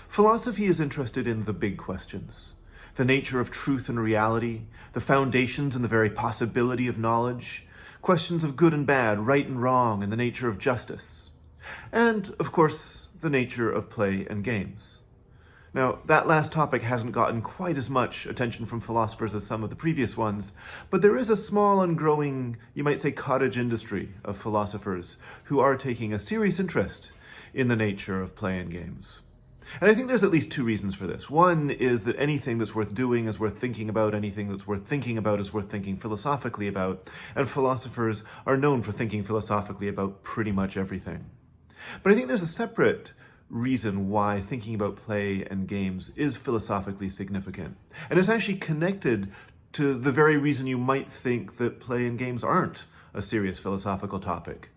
Philosophy is interested in the big questions: the nature of truth and reality, the foundations and the very possibility of knowledge, questions of good and bad, right and wrong, and the nature of justice. And, of course, the nature of play and games. Now, that last topic hasn't gotten quite as much attention from philosophers as some of the previous ones, but there is a small and growing, you might say, cottage industry of philosophers who are taking a serious interest in the nature of play and games. And I think there's at least two reasons for this. One is that anything that's worth doing is worth thinking about, anything that's worth thinking about is worth thinking philosophically about, and philosophers are known for thinking philosophically about pretty much everything. But I think there's a separate reason why thinking about play and games is philosophically significant. And it's actually connected to the very reason you might think that play and games aren't a serious philosophical topic,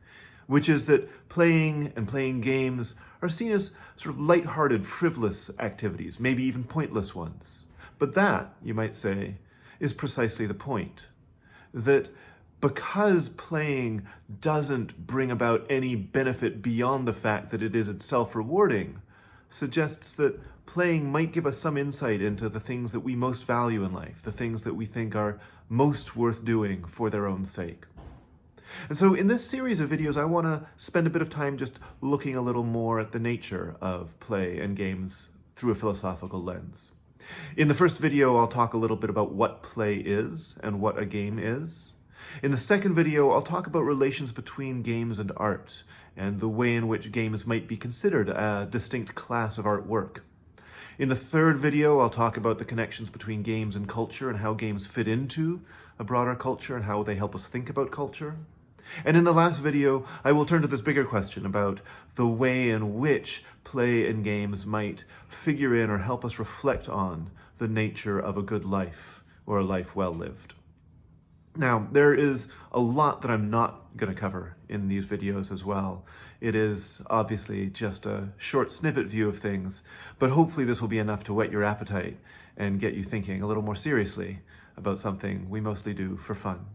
which is that playing and playing games are seen as sort of lighthearted, frivolous activities, maybe even pointless ones. But that, you might say, is precisely the point. That because playing doesn't bring about any benefit beyond the fact that it is itself rewarding, suggests that playing might give us some insight into the things that we most value in life, the things that we think are most worth doing for their own sake. And so in this series of videos, I want to spend a bit of time just looking a little more at the nature of play and games through a philosophical lens. In the first video, I'll talk a little bit about what play is and what a game is. In the second video, I'll talk about relations between games and art, and the way in which games might be considered a distinct class of artwork. In the third video, I'll talk about the connections between games and culture and how games fit into a broader culture and how they help us think about culture. And in the last video, I will turn to this bigger question about the way in which play and games might figure in or help us reflect on the nature of a good life or a life well lived. Now, there is a lot that I'm not going to cover in these videos as well. It is obviously just a short snippet view of things, but hopefully this will be enough to whet your appetite and get you thinking a little more seriously about something we mostly do for fun.